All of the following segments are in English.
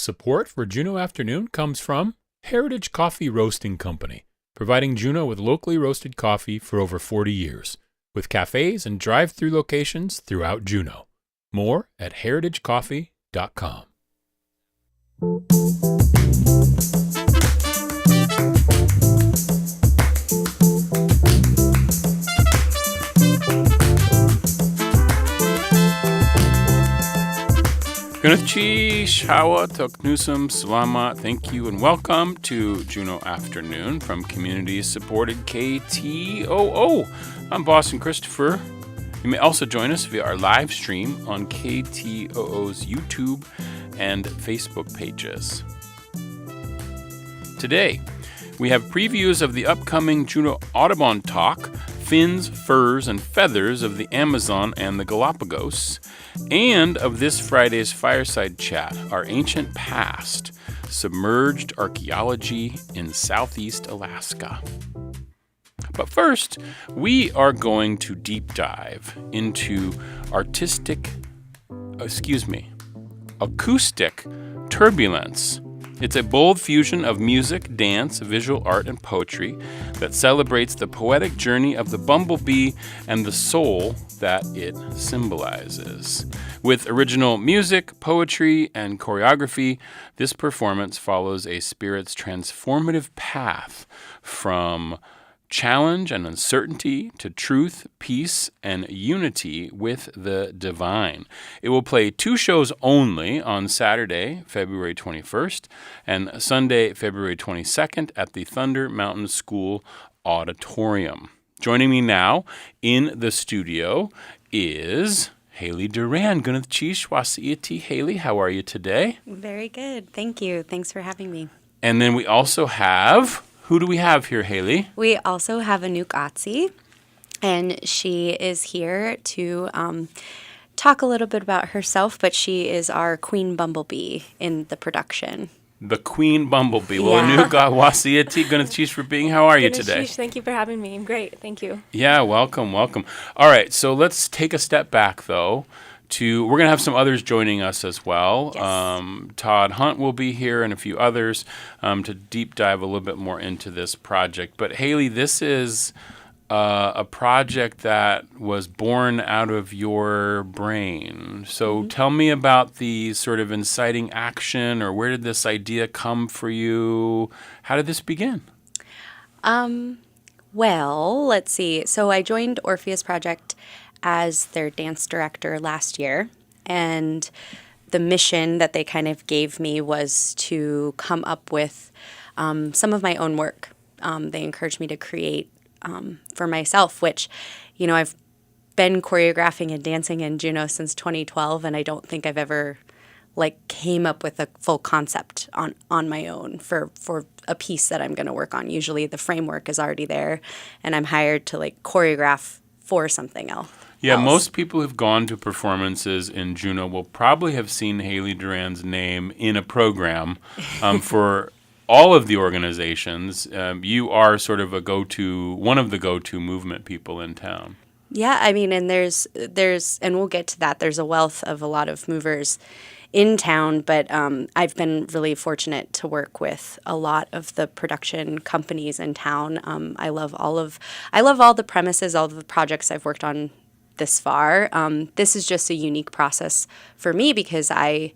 Support for Juneau Afternoon comes from Heritage Coffee Roasting Company, providing Juneau with locally roasted coffee for over 40 years, with cafes and drive-through locations throughout Juneau. More at heritagecoffee.com. Gunachchi, Shawa, Toknusum, Salamat, thank you, and welcome to Juneau Afternoon from community-supported KTOO. I'm Boston Christopher. You may also join us via our live stream on KTOO's YouTube and Facebook pages. Today, we have previews of the upcoming Juneau Audubon Talk, Fins, Furs, and Feathers of the Amazon and the Galapagos, and of this Friday's Fireside Chat, Our Ancient Past, Submerged Archaeology in Southeast Alaska. But first, we are going to deep dive into acoustic turbulence. It's a bold fusion of music, dance, visual art, and poetry that celebrates the poetic journey of the bumblebee and the soul that it symbolizes. With original music, poetry, and choreography, this performance follows a spirit's transformative path from challenge and uncertainty to truth, peace, and unity with the divine. It will play 2 shows only on Saturday, February 21st, and Sunday, February 22nd at the Thunder Mountain School Auditorium. Joining me now in the studio is Haley Duran. Gunachchi Shwasiiti. Haley, how are you today? Very good. Thank you. Thanks for having me. And then we also have... Who do we have here, Haley? We also have Anouk Otzi, and she is here to talk a little bit about herself, but she is our Queen Bumblebee in the production. The Queen Bumblebee. Well, Anouk Otzi, Gunachchi for being. How are you today? Thank you for having me. I'm great. Thank you. Yeah, welcome. All right, so let's take a step back, though. We're going to have some others joining us as well. Yes. Todd Hunt will be here and a few others to deep dive a little bit more into this project. But Haley, this is a project that was born out of your brain. So tell me about the sort of inciting action, or where did this idea come for you? How did this begin? Well, let's see. So I joined Orpheus Project as their dance director last year, and the mission that they kind of gave me was to come up with some of my own work. They encouraged me to create for myself, which, I've been choreographing and dancing in Juneau since 2012, and I don't think I've ever came up with a full concept on my own for a piece that I'm going to work on. Usually the framework is already there, and I'm hired to choreograph for something else. Yeah, most people who've gone to performances in Juneau will probably have seen Haley Duran's name in a program for all of the organizations. You are sort of one of the go-to movement people in town. Yeah, I mean, and there's, and we'll get to that. There's a wealth of a lot of movers in town, but I've been really fortunate to work with a lot of the production companies in town. I love all the premises, all of the projects I've worked on this far. This is just a unique process for me because I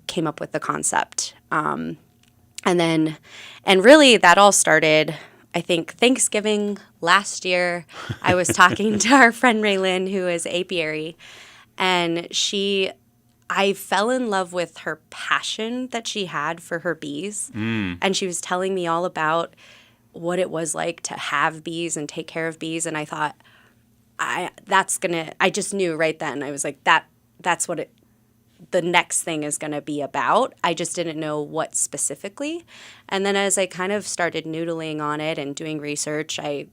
came up with the concept. And really that all started, I think, Thanksgiving last year. I was talking to our friend Raylyn, who is apiary, and I fell in love with her passion that she had for her bees. And she was telling me all about what it was like to have bees and take care of bees. And I thought, I just knew right then. I was like, that's what the next thing is going to be about. I just didn't know what specifically. And then as I kind of started noodling on it and doing research, I,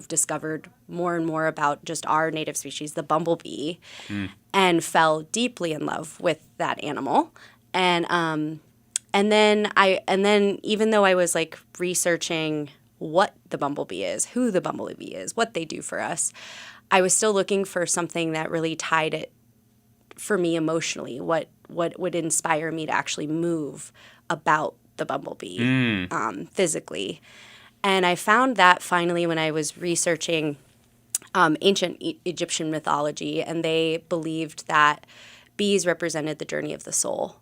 discovered more and more about just our native species, the bumblebee, and fell deeply in love with that animal. And then even though I was researching what the bumblebee is, who the bumblebee is, what they do for us, I was still looking for something that really tied it for me emotionally, what would inspire me to actually move about the bumblebee physically. And I found that finally when I was researching ancient Egyptian mythology, and they believed that bees represented the journey of the soul.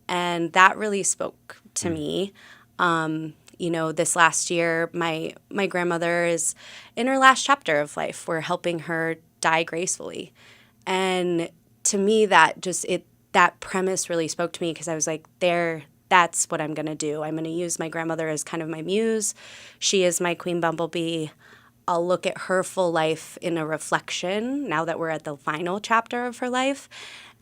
And that really spoke to me. This last year, my grandmother is in her last chapter of life. We're helping her die gracefully. And to me, that premise really spoke to me because I was like, that's what I'm going to do. I'm going to use my grandmother as kind of my muse. She is my queen bumblebee. I'll look at her full life in a reflection now that we're at the final chapter of her life.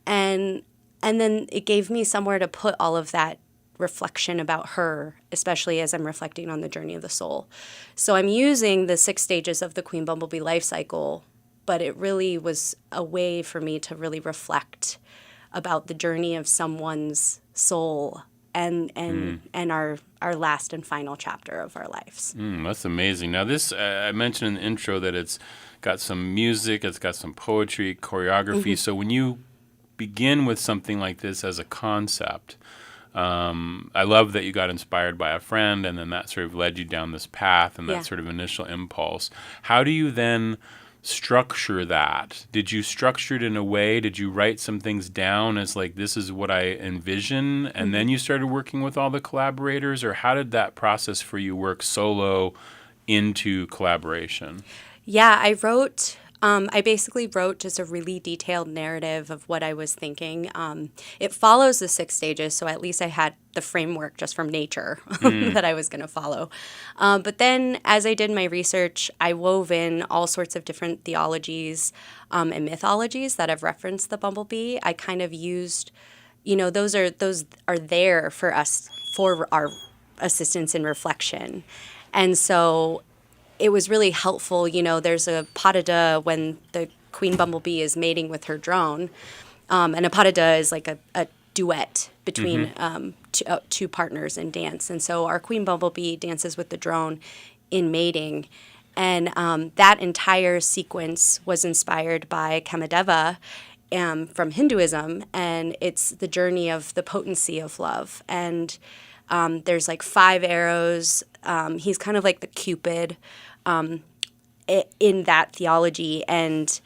And then it gave me somewhere to put all of that reflection about her, especially as I'm reflecting on the journey of the soul. So I'm using the 6 stages of the queen bumblebee life cycle, but it really was a way for me to really reflect about the journey of someone's soul and our last and final chapter of our lives. That's amazing. Now this, I mentioned in the intro that it's got some music, it's got some poetry, choreography. So when you begin with something like this as a concept, I love that you got inspired by a friend and then that sort of led you down this path and that sort of initial impulse. How do you then structure that? Did you structure it in a way? Did you write some things down as like, this is what I envision, and then you started working with all the collaborators? Or how did that process for you work solo into collaboration? Yeah, I basically wrote just a really detailed narrative of what I was thinking. It follows the 6 stages, so at least I had the framework just from nature that I was going to follow. But then as I did my research, I wove in all sorts of different theologies and mythologies that have referenced the bumblebee. I kind of used, those are there for us, for our assistance in reflection. And so it was really helpful. There's a pas de deux when the queen bumblebee is mating with her drone. And a pas de deux is like a duet between two partners in dance. And so our queen bumblebee dances with the drone in mating. And that entire sequence was inspired by Kamadeva from Hinduism. And it's the journey of the potency of love. And there's like 5 arrows. He's kind of like the Cupid in that theology, and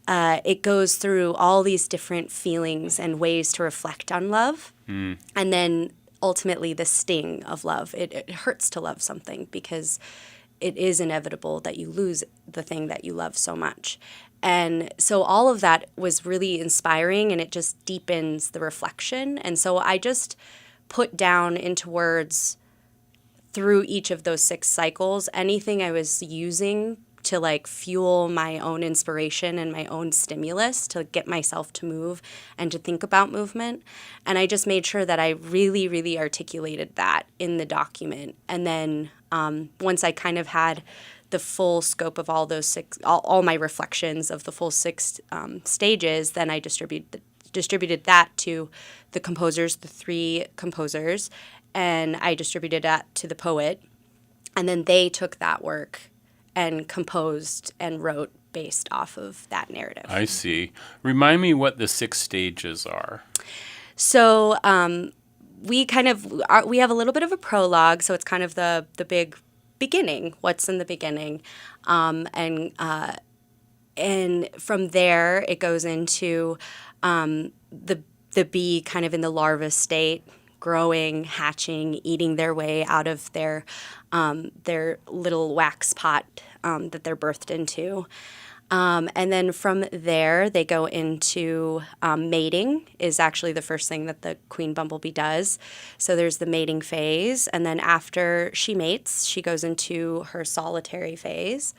it goes through all these different feelings and ways to reflect on love, and then ultimately the sting of love. It hurts to love something because it is inevitable that you lose the thing that you love so much. And so all of that was really inspiring, and it just deepens the reflection. And so I just put down into words through each of those 6 cycles anything I was using to like fuel my own inspiration and my own stimulus to get myself to move and to think about movement. And I just made sure that I really, really articulated that in the document. And then once I kind of had the full scope of all those 6, all my reflections of the full 6 stages, then I distributed that to the composers, the 3 composers, and I distributed that to the poet. And then they took that work and composed and wrote based off of that narrative. I see. Remind me what the 6 stages are. So we have a little bit of a prologue, so it's kind of the big beginning, what's in the beginning. And from there, it goes into the bee kind of in the larva state, growing, hatching, eating their way out of their little wax pot that they're birthed into. And then from there, they go into mating is actually the first thing that the queen bumblebee does. So there's the mating phase. And then after she mates, she goes into her solitary phase.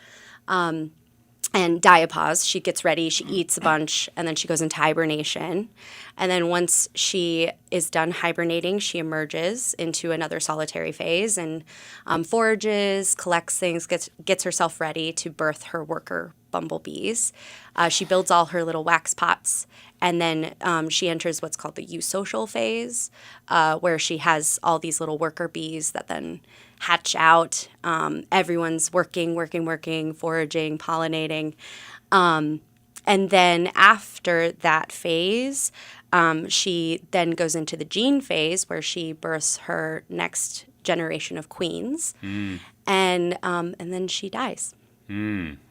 And diapause, she gets ready, she eats a bunch, and then she goes into hibernation. And then once she is done hibernating, she emerges into another solitary phase and forages, collects things, gets herself ready to birth her worker bumblebees. She builds all her little wax pots, and then she enters what's called the eusocial phase, where she has all these little worker bees that then hatch out. Everyone's working, foraging, pollinating. And And then after that phase, she then goes into the Jean phase where she births her next generation of queens, and then she dies.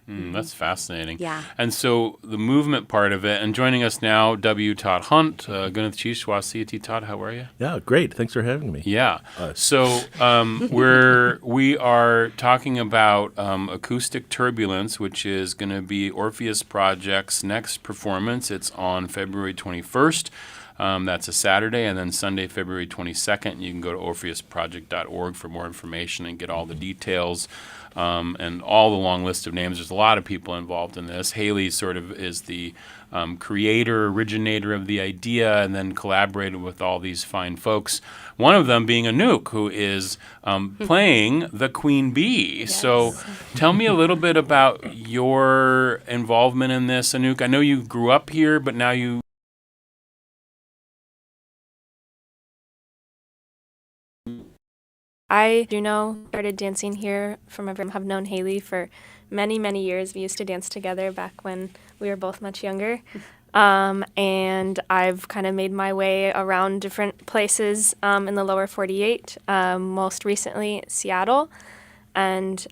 That's fascinating. Yeah. And so the movement part of it, and joining us now, W. Todd Hunt, Gunnith Chishwasi Todd, how are you? Yeah, great. Thanks for having me. Yeah. So we are talking about Acoustic Turbulence, which is going to be Orpheus Project's next performance. It's on February 21st. That's a Saturday, and then Sunday, February 22nd. You can go to orpheusproject.org for more information and get all the details and all the long list of names. There's a lot of people involved in this. Haley sort of is the creator, originator of the idea, and then collaborated with all these fine folks. One of them being Anouk, who is playing the Queen Bee. Yes. So tell me a little bit about your involvement in this, Anouk. I know you grew up here, but now you... I, Juneau, started dancing here from have known Haley for many, many years. We used to dance together back when we were both much younger. And I've kind of made my way around different places in the lower 48, most recently Seattle, and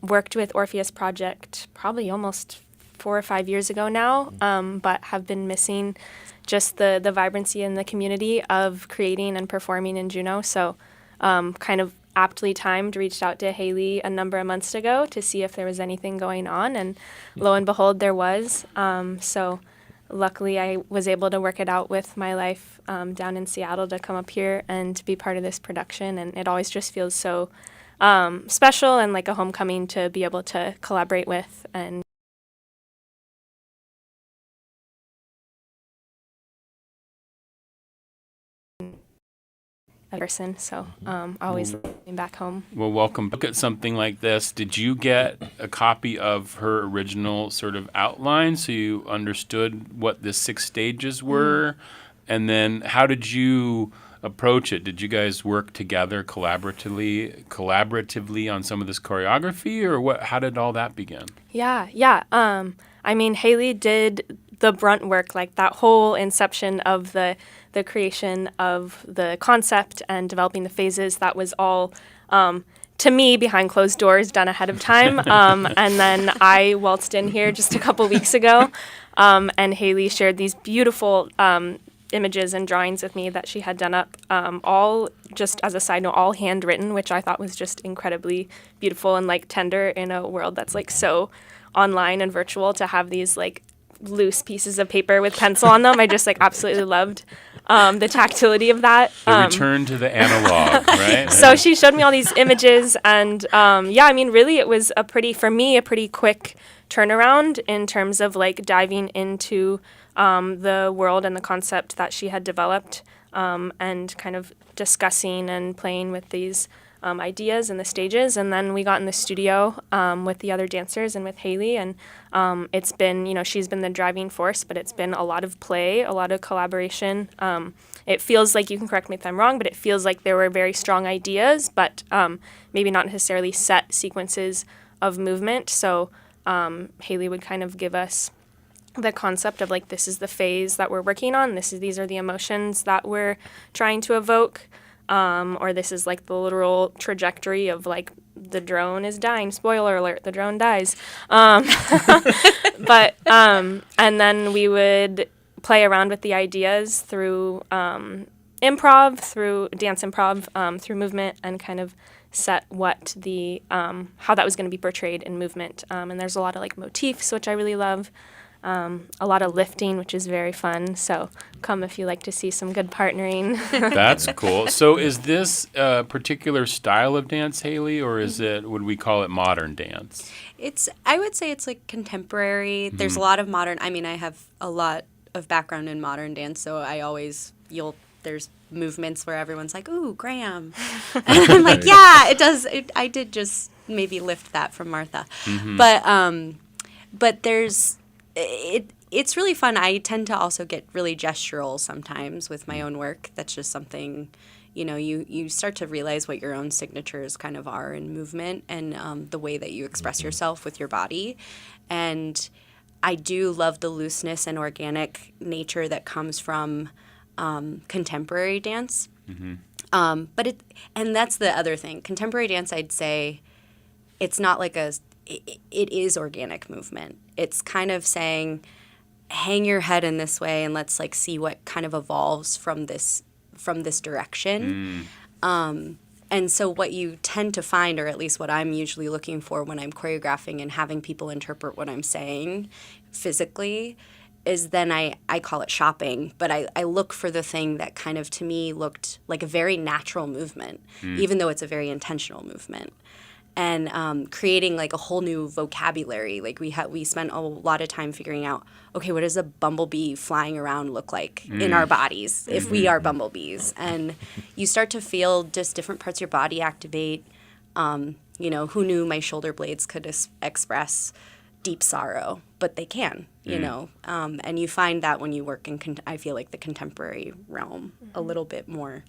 worked with Orpheus Project probably almost 4 or 5 years ago now, but have been missing just the vibrancy in the community of creating and performing in Juneau. So kind of aptly timed, reached out to Haley a number of months ago to see if there was anything going on, and lo and behold, there was. So luckily, I was able to work it out with my life down in Seattle to come up here and to be part of this production, and it always just feels so special and like a homecoming to be able to collaborate with and a person. So always looking back home. Well, welcome. Look at something like this. Did you get a copy of her original sort of outline so you understood what the 6 stages were? And then how did you approach it? Did you guys work together collaboratively on some of this choreography, or what? How did all that begin? Yeah. I mean, Haley did the brunt work, like that whole inception of the creation of the concept and developing the phases. That was all, to me, behind closed doors, done ahead of time. And then I waltzed in here just a couple weeks ago, and Haley shared these beautiful images and drawings with me that she had done up, all just as a side note, all handwritten, which I thought was just incredibly beautiful and like tender in a world that's like so online and virtual. To have these like loose pieces of paper with pencil on them, I just like absolutely loved the tactility of that. The return to the analog, right? So she showed me all these images, and yeah, I mean, really, it was a pretty quick turnaround in terms of like diving into the world and the concept that she had developed, and kind of discussing and playing with these ideas and the stages. And then we got in the studio with the other dancers and with Haley, and it's been, she's been the driving force, but it's been a lot of play, a lot of collaboration. It feels like, you can correct me if I'm wrong, but it feels like there were very strong ideas, but maybe not necessarily set sequences of movement. So Haley would kind of give us the concept of like, this is the phase that we're working on, these are the emotions that we're trying to evoke, or this is like the literal trajectory of like, the drone is dying, spoiler alert, the drone dies. But and then we would play around with the ideas through improv, through dance improv, through movement, and kind of set what the how that was going to be portrayed in movement. And there's a lot of like motifs, which I really love. A lot of lifting, which is very fun. So come if you like to see some good partnering. That's cool. So is this a particular style of dance, Haley, or is it, would we call it modern dance? I would say it's like contemporary. There's a lot of modern. I mean, I have a lot of background in modern dance, so there's movements where everyone's like, "Ooh, Graham," and I'm like, "Yeah, it does." I did just maybe lift that from Martha, but there's. It's really fun. I tend to also get really gestural sometimes with my own work. That's just something, you start to realize what your own signatures kind of are in movement and the way that you express yourself with your body. And I do love the looseness and organic nature that comes from contemporary dance. And that's the other thing. Contemporary dance, I'd say, it's not like it is organic movement. It's kind of saying, hang your head in this way and let's like see what kind of evolves from this direction. And so what you tend to find, or at least what I'm usually looking for when I'm choreographing and having people interpret what I'm saying physically, is then I call it shopping, but I look for the thing that kind of to me looked like a very natural movement, even though it's a very intentional movement. And creating like a whole new vocabulary. Like we spent a lot of time figuring out, okay, what does a bumblebee flying around look like in our bodies if we are bumblebees? And you start to feel just different parts of your body activate. Who knew my shoulder blades could express deep sorrow? But they can, you know. And you find that when you work in, I feel like, the contemporary realm a little bit more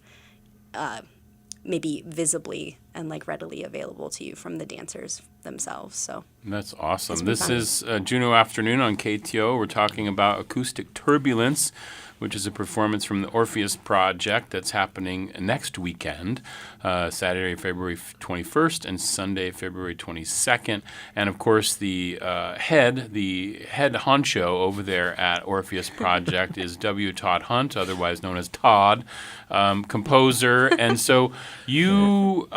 maybe visibly and like readily available to you from the dancers themselves. So that's awesome. This is Juneau Afternoon on KTO. We're talking about Acoustic Turbulence, which is a performance from the Orpheus Project that's happening next weekend, Saturday, February 21st and Sunday, February 22nd. And, of course, the head honcho over there at Orpheus Project is W. Todd Hunt, otherwise known as Todd, composer. And so you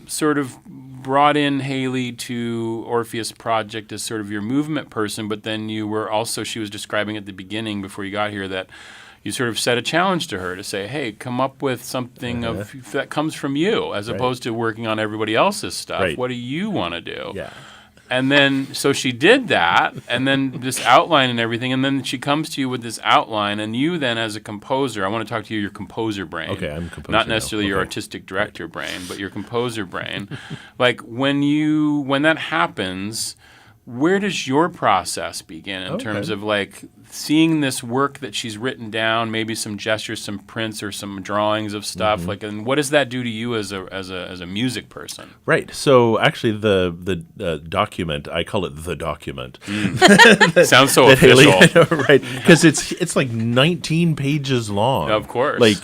sort of brought in Haley to Orpheus Project as sort of your movement person, but then you were also, she was describing at the beginning before you got here, that you sort of set a challenge to her to say, hey, come up with something that comes from you as opposed to working on everybody else's stuff. Right. What do you want to do? Yeah. And then, so she did that, and then this outline and everything, and then she comes to you with this outline, and you then, as a composer, I want to talk to you, your composer brain. Okay, I'm a composer not necessarily now. your artistic director brain, but your composer brain. Like, when that happens, where does your process begin in terms of like seeing this work that she's written down, maybe some gestures, some prints, or some drawings of stuff, like, and what does that do to you as a music person? Right. So actually, the document, I call it the document. Sounds so that official. Haley, right? Because it's like 19 pages long. Of course. Like,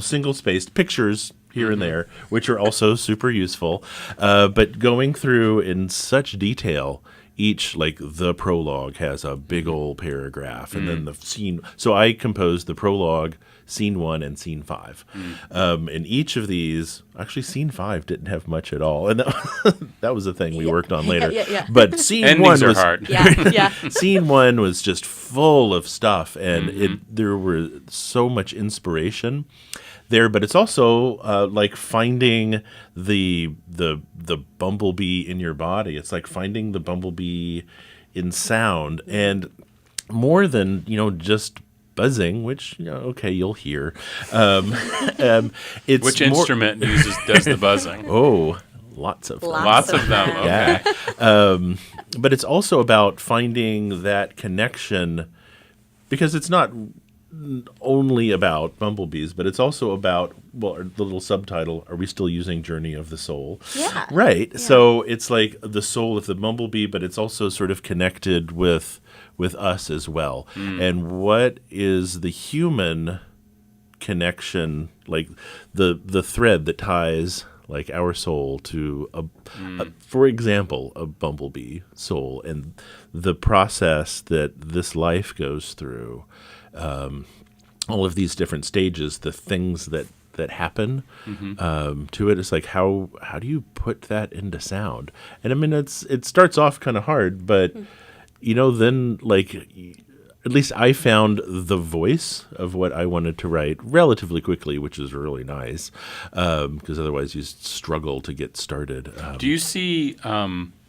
single spaced pictures here and there, which are also super useful. But going through in such detail, each, like the prologue has a big old paragraph, and then the scene. So I composed the prologue, scene 1, and scene 5. And each of these, actually, scene 5 didn't have much at all, and that was the thing we worked on later. Yeah. But scene Endings 1 are was hard. Yeah. Scene 1 was just full of stuff, and there were so much inspiration there, but it's also like finding the bumblebee in your body. It's like finding the bumblebee in sound, and more than just buzzing, which okay, you'll hear. It's Which instrument does the buzzing? Oh, lots of them. Lots of them. Okay. Yeah. But it's also about finding that connection, because it's not only about bumblebees, but it's also about, the little subtitle, are we still using Journey of the Soul? Yeah. Right. Yeah. So it's like the soul of the bumblebee, but it's also sort of connected with us as well. And what is the human connection, like the thread that ties like our soul to for example, a bumblebee soul, and the process that this life goes through. All of these different stages, the things that happen to it. It's like, how do you put that into sound? And I mean, it starts off kind of hard, but then like, at least I found the voice of what I wanted to write relatively quickly, which is really nice, because otherwise you struggle to get started. Do you see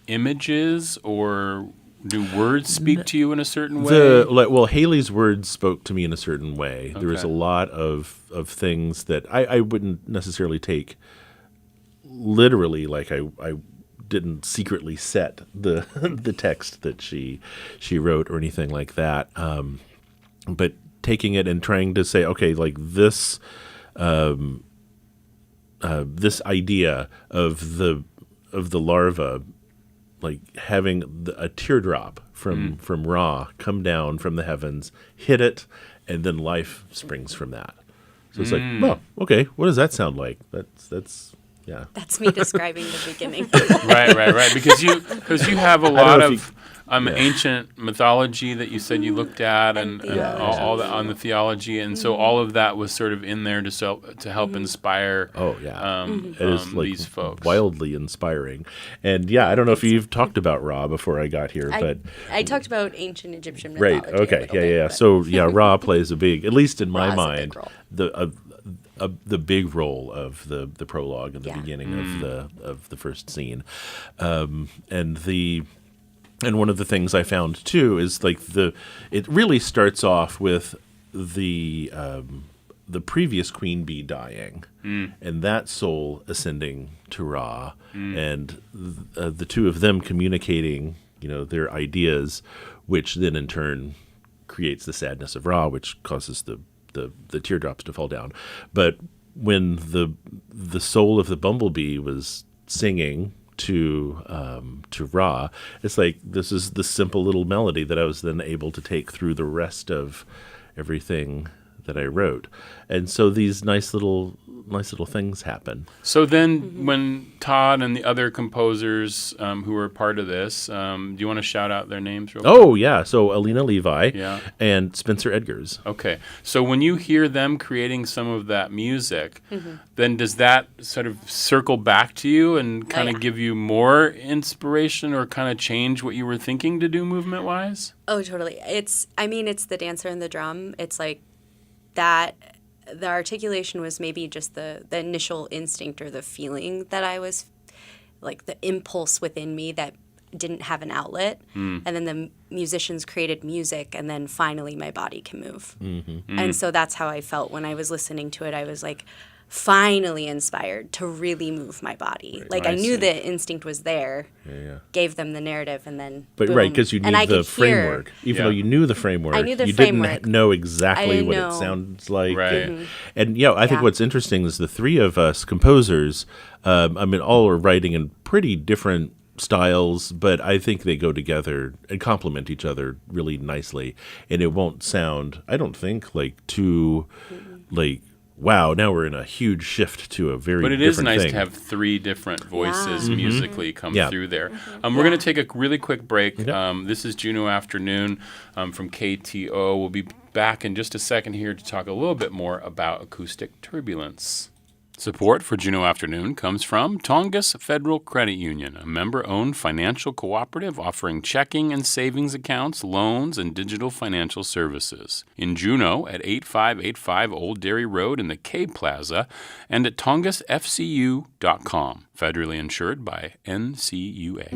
images, or do words speak to you in a certain way? Haley's words spoke to me in a certain way. Okay. There was a lot of things that I wouldn't necessarily take literally, like I didn't secretly set the the text that she wrote or anything like that. But taking it and trying to say, okay, like this this idea of the larva like having a teardrop from Ra come down from the heavens, hit it, and then life springs from that. So it's like, well, okay, what does that sound like? That's yeah. That's me describing the beginning. Right. Because you have a lot know of if ancient mythology that you said you looked at, and all that on the theology, and so all of that was sort of in there to help inspire. Oh yeah, it is like these folks. wildly inspiring. And yeah, I don't know if you've talked about Ra before I got here, but I talked about ancient Egyptian mythology. right, okay, a little bit, yeah. but- So yeah, Ra plays a big, at least in my Ra's a big mind, role. the big role of the prologue and the beginning of the first scene, and one of the things I found too is like it really starts off with the previous queen bee dying, and that soul ascending to Ra, and the two of them communicating, their ideas, which then in turn creates the sadness of Ra, which causes the teardrops to fall down. But when the soul of the bumblebee was singing to Ra, it's like this is the simple little melody that I was then able to take through the rest of everything that I wrote. And so these nice little things happen. So then, when Todd and the other composers who were part of this, do you want to shout out their names real quick? Oh yeah, so Alina Levi Yeah. and Spencer Edgars. Okay. So when you hear them creating some of that music, then does that sort of circle back to you and kind of give you more inspiration or kind of change what you were thinking to do movement-wise? Oh, totally. It's the dancer and the drum. It's like that. The articulation was maybe just the initial instinct or the feeling that I was, like the impulse within me that didn't have an outlet. And then the musicians created music, and then finally my body can move. And so that's how I felt when I was listening to it. I was like finally inspired to really move my body. Like I knew the instinct was there, gave them the narrative, and then But boom. right, because you And knew I the could hear- framework. Even though you knew the framework, I knew the you framework. didn't know exactly didn't what know. it sounds like. Right. And I think Yeah. what's interesting is the three of us composers, all are writing in pretty different styles, but I think they go together and complement each other really nicely. And it won't sound, I don't think, like too, like, wow, now we're in a huge shift to a very But it different is nice thing. to have three different voices Yeah. musically come Yeah. through there. We're going to take a really quick break. This is Juneau Afternoon from KTO. We'll be back in just a second here to talk a little bit more about acoustic turbulence. Support for Juneau Afternoon comes from Tongass Federal Credit Union, a member-owned financial cooperative offering checking and savings accounts, loans, and digital financial services. In Juneau at 8585 Old Dairy Road in the K Plaza and at tongassfcu.com. Federally insured by NCUA.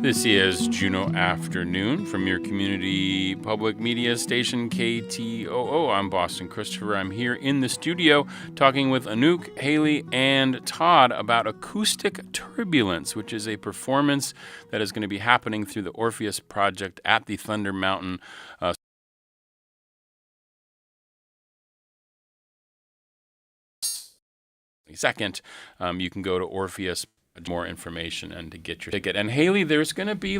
This is Juneau Afternoon from your community public media station KTOO. I'm Boston Christopher. I'm here in the studio talking with Anouk, Haley, and Todd about Acoustic Turbulence, which is a performance that is going to be happening through the Orpheus Project at the Thunder Mountain second. You can go to Orpheus more information and to get your ticket. And Haley, there's going to be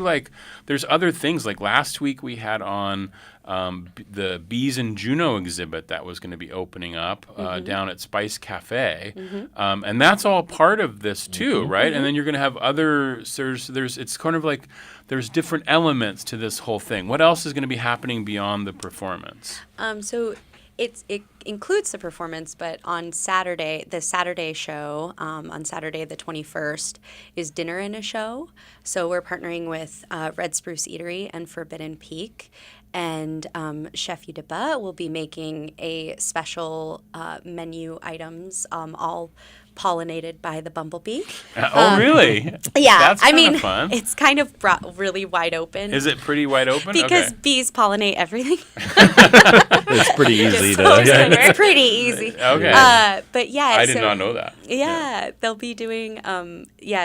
there's other things. Like last week we had on the Bees in Juneau exhibit that was going to be opening up down at Spice Cafe. And that's all part of this too, right? And then you're going to have it's kind of like there's different elements to this whole thing. What else is going to be happening beyond the performance? So it includes the performance, but on Saturday, the Saturday show, on Saturday the 21st, is dinner and a show. So we're partnering with Red Spruce Eatery and Forbidden Peak. And Chef Yudaba will be making a special menu items, all pollinated by the bumblebee. Really? Yeah, That's I kind mean, of fun. it's kind of really wide open. Is it pretty wide open? Because Okay. bees pollinate everything. It's pretty easy to. It's pretty easy. Okay. But yeah, I did not know that. Yeah, they'll be doing,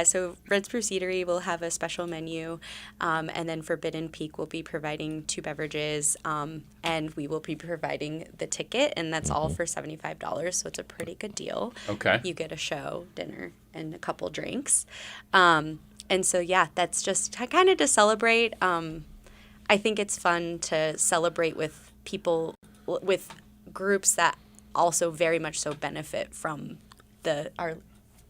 so Red Spruce Eatery will have a special menu, and then Forbidden Peak will be providing 2 beverages, and we will be providing the ticket, and that's all for $75, so it's a pretty good deal. Okay. You get a show, dinner, and a couple drinks. And so, yeah, that's just kind of to celebrate. I think it's fun to celebrate with people, with groups that also very much so benefit from our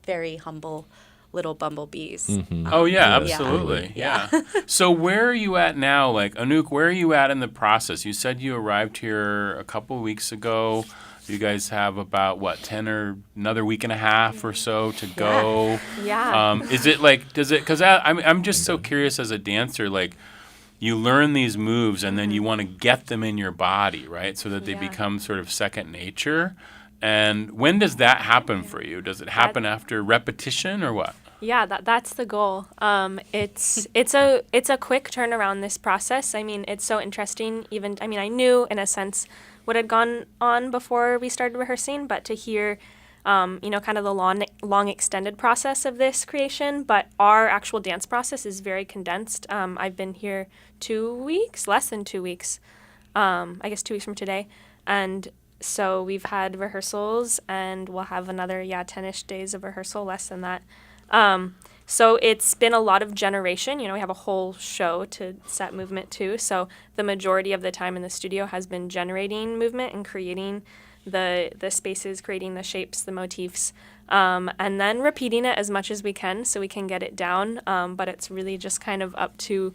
very humble little bumblebees. Oh, yeah, absolutely. Yeah. Yeah. So where are you at now? Like, Anouk, where are you at in the process? You said you arrived here a couple of weeks ago. You guys have about, 10 or another week and a half or so to go. Yeah. Is it like, because I'm just so curious as a dancer, like, you learn these moves and then you want to get them in your body, right? So that they become sort of second nature. And when does that happen for you? Does it happen after repetition or what? Yeah, that's the goal. It's a quick turnaround, this process. I mean, it's so interesting. I knew in a sense what had gone on before we started rehearsing, but to hear, kind of the long extended process of this creation. But our actual dance process is very condensed. I've been here 2 weeks, less than 2 weeks. I guess 2 weeks from today, and so we've had rehearsals, and we'll have another 10-ish days of rehearsal, less than that. So it's been a lot of generation. We have a whole show to set movement to. So the majority of the time in the studio has been generating movement and creating the spaces, creating the shapes, the motifs, and then repeating it as much as we can so we can get it down. But it's really just kind of up to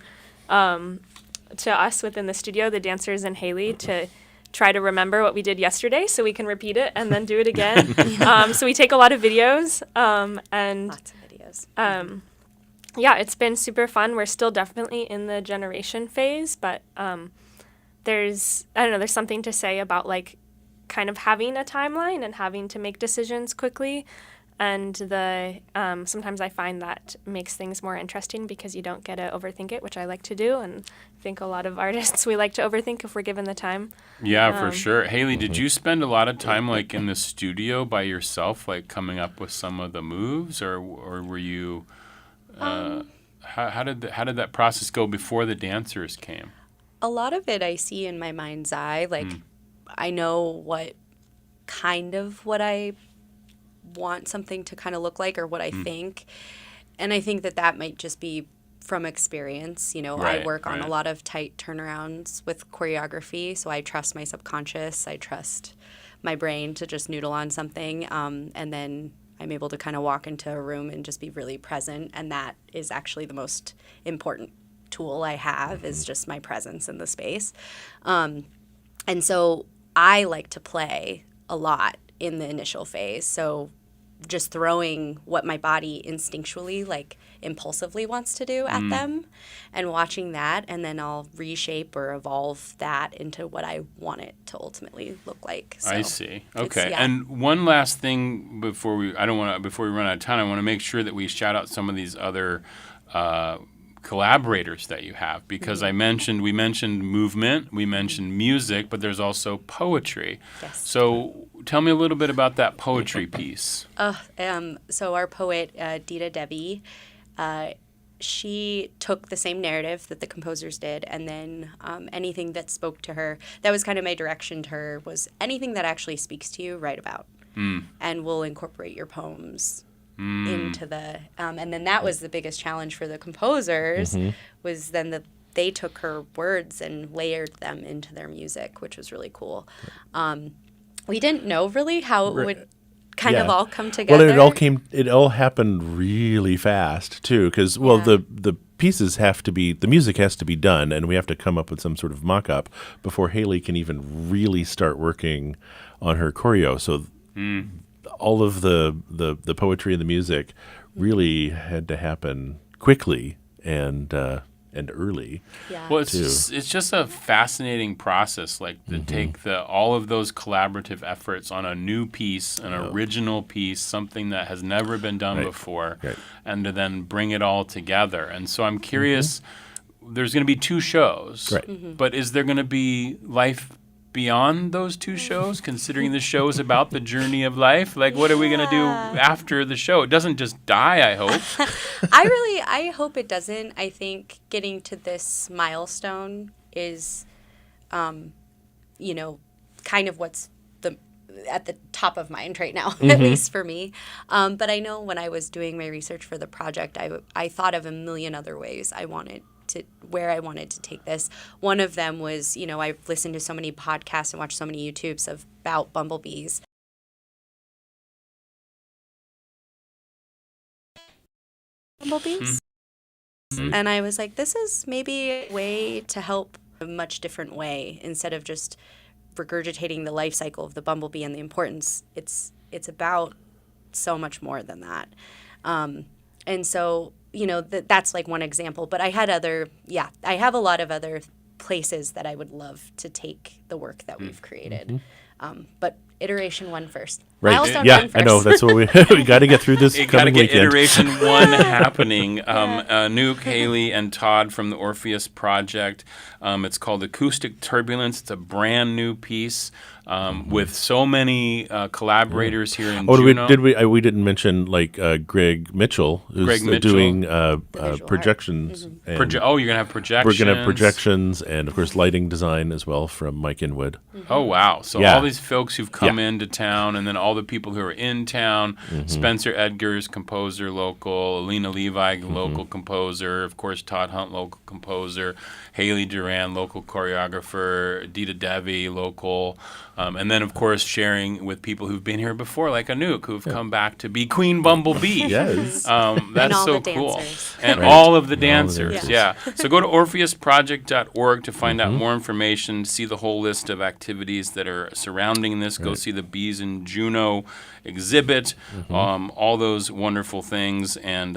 us within the studio, the dancers and Haley, to try to remember what we did yesterday so we can repeat it and then do it again. So we take a lot of videos, and Lots of videos. it's been super fun. We're still definitely in the generation phase, but there's something to say about like kind of having a timeline and having to make decisions quickly. And sometimes I find that makes things more interesting because you don't get to overthink it, which I like to do. And I think a lot of artists, we like to overthink if we're given the time. Yeah, for sure. Haley, did you spend a lot of time like in the studio by yourself, like coming up with some of the moves, or were you? How did that process go before the dancers came? A lot of it I see in my mind's eye. Like, I know what I want something to kind of look like, or what I think. And I think that might just be from experience. I work on a lot of tight turnarounds with choreography, so I trust my subconscious. I trust my brain to just noodle on something, and then I'm able to kind of walk into a room and just be really present, and that is actually the most important tool I have, is just my presence in the space. And so I like to play a lot in the initial phase, so just throwing what my body instinctually, like impulsively wants to do at them, and watching that, and then I'll reshape or evolve that into what I want it to ultimately look like. So I see. Okay. yeah. And one last thing before we run out of time, I want to make sure that we shout out some of these other collaborators that you have, because we mentioned movement, we mentioned music, but there's also poetry. Yes. So tell me a little bit about that poetry piece. So our poet, Dita Debbie, she took the same narrative that the composers did, and then anything that spoke to her, that was kind of my direction to her, was anything that actually speaks to you, write about. And we'll incorporate your poems into the, and then that was the biggest challenge for the composers, was then they took her words and layered them into their music, which was really cool. We didn't know really how it would kind of all come together. Well, it all happened really fast too, because the the music has to be done, and we have to come up with some sort of mock-up before Haley can even really start working on her choreo. So all of the poetry and the music really had to happen quickly and early. Yeah. Well, it's just a fascinating process, like to take all of those collaborative efforts on a new piece, an original piece, something that has never been done before, and to then bring it all together. And so I'm curious, there's going to be 2 shows, but is there going to be life beyond those 2 shows, considering the show is about the journey of life? Like, what are we going to do after the show? It doesn't just die, I hope. I hope it doesn't. I think getting to this milestone is, kind of what's at the top of mind right now, at least for me. But I know when I was doing my research for the project, I thought of a million other ways I wanted to take this. One of them was, I've listened to so many podcasts and watched so many YouTubes about bumblebees. And I was like, this is maybe a way to help a much different way instead of just regurgitating the life cycle of the bumblebee and the importance. It's about so much more than that. And so, that's like one example. But I have a lot of other places that I would love to take the work that we've created. But iteration 1 first. Right. Milestone Yeah, 1 first. I know. That's what we got to get through this You got to coming get weekend. iteration 1 happening. Nuke, Haley, and Todd from the Orpheus Project. It's called Acoustic Turbulence. It's a brand new piece with so many collaborators here in Juneau. We didn't mention Greg Mitchell, who's doing projections. And you're going to have projections. we're going to have projections and, of course, lighting design as well from Mike Inwood. Oh, wow. So all these folks who've come into town, and then all the people who are in town, Spencer Edgars, composer, local, Alina Levi, local composer, of course, Todd Hunt, local composer, Haley Duran, local choreographer, Dita Devi, local, and then, of course, sharing with people who've been here before, like Anouk, who've come back to be Queen Bumblebee. Yes. That's so the cool. dancers. And Right. all of the And all the dancers, dancers. yeah. So go to orpheusproject.org to find out more information, see the whole list of activities that are surrounding this. Go see the Bees in Juneau exhibit, all those wonderful things, and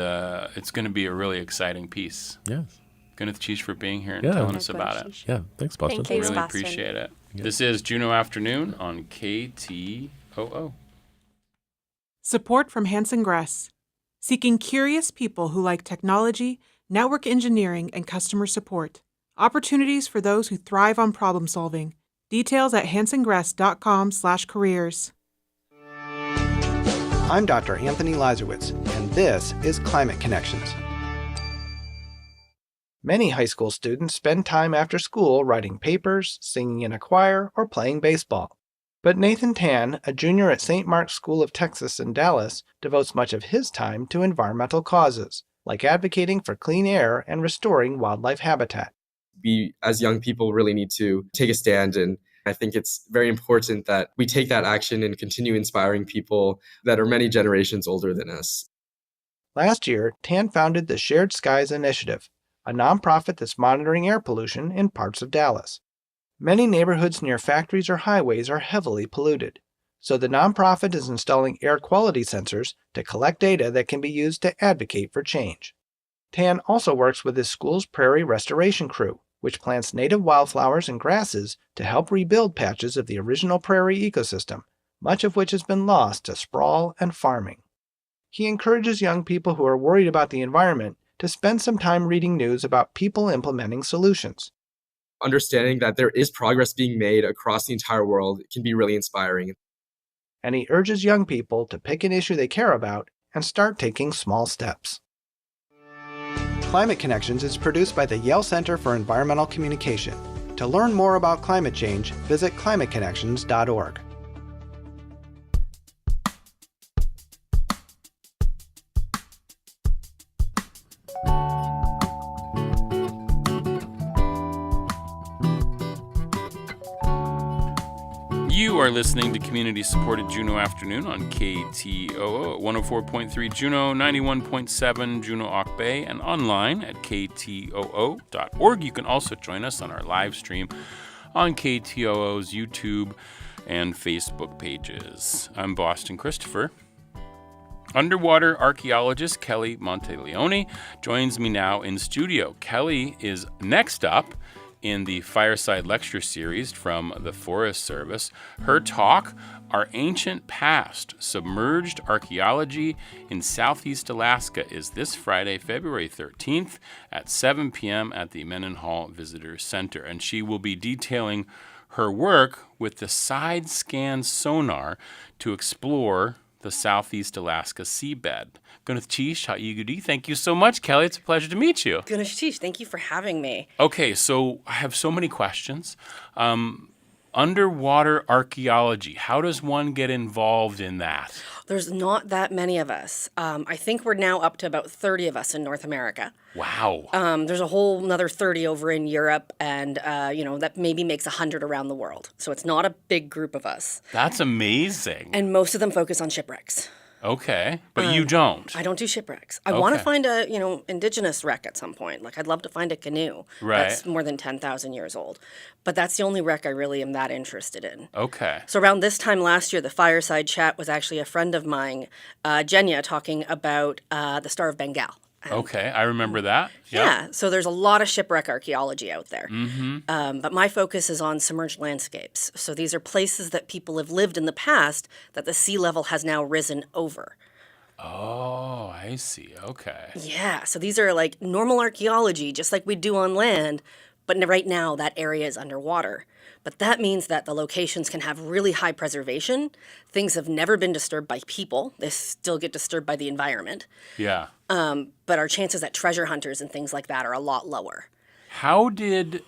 it's going to be a really exciting piece. Yes. Gwyneth Cheesh for being here and Yeah. telling us about it. Yeah. Thanks, Boston. Thank you. Thanks, Really Boston. appreciate it. This is Juneau Afternoon on KTOO. Support from Hanson Gress, seeking curious people who like technology, network engineering, and customer support. Opportunities for those who thrive on problem solving. Details at hansongress.com/careers. I'm Dr. Anthony Lazarowitz, and this is Climate Connections. Many high school students spend time after school writing papers, singing in a choir, or playing baseball. But Nathan Tan, a junior at St. Mark's School of Texas in Dallas, devotes much of his time to environmental causes, like advocating for clean air and restoring wildlife habitat. We, as young people, really need to take a stand, and I think it's very important that we take that action and continue inspiring people that are many generations older than us. Last year, Tan founded the Shared Skies Initiative, a nonprofit that's monitoring air pollution in parts of Dallas. Many neighborhoods near factories or highways are heavily polluted, so the nonprofit is installing air quality sensors to collect data that can be used to advocate for change. Tan also works with his school's prairie restoration crew, which plants native wildflowers and grasses to help rebuild patches of the original prairie ecosystem, much of which has been lost to sprawl and farming. He encourages young people who are worried about the environment to spend some time reading news about people implementing solutions. Understanding that there is progress being made across the entire world can be really inspiring. And he urges young people to pick an issue they care about and start taking small steps. Climate Connections is produced by the Yale Center for Environmental Communication. To learn more about climate change, visit climateconnections.org. You are listening to community-supported Juneau Afternoon on KTOO at 104.3 Juneau, 91.7 Juneau Auk Bay, and online at ktoo.org. You can also join us on our live stream on KTOO's YouTube and Facebook pages. I'm Boston Christopher. Underwater archaeologist Kelly Monteleone joins me now in studio. Kelly is next up in the Fireside Lecture Series from the Forest Service. Her talk, Our Ancient Past, Submerged Archaeology in Southeast Alaska, is this Friday, February 13th at 7 p.m. at the Mendenhall Visitor Center. And she will be detailing her work with the side scan sonar to explore the Southeast Alaska seabed. Gunath Haigudi, thank you so much, Kelly. It's a pleasure to meet you. Gunath, thank you for having me. Okay, so I have so many questions. Underwater archaeology, how does one get involved in that? There's not that many of us. I think we're now up to about 30 of us in North America. Wow. There's a whole another 30 over in Europe, and that maybe makes 100 around the world. So it's not a big group of us. That's amazing. And most of them focus on shipwrecks. Okay, but you don't. I don't do shipwrecks. I want to find a, indigenous wreck at some point. Like, I'd love to find a canoe that's more than 10,000 years old. But that's the only wreck I really am that interested in. Okay. So around this time last year, the Fireside Chat was actually a friend of mine, Jenya, talking about the Star of Bengal. Okay, I remember that. Yep. Yeah, so there's a lot of shipwreck archaeology out there. Mm-hmm. But my focus is on submerged landscapes. So these are places that people have lived in the past that the sea level has now risen over. Oh, I see. Okay. Yeah, so these are like normal archaeology, just like we do on land, but right now that area is underwater. But that means that the locations can have really high preservation. Things have never been disturbed by people. They still get disturbed by the environment. Yeah. But our chances at treasure hunters and things like that are a lot lower. How did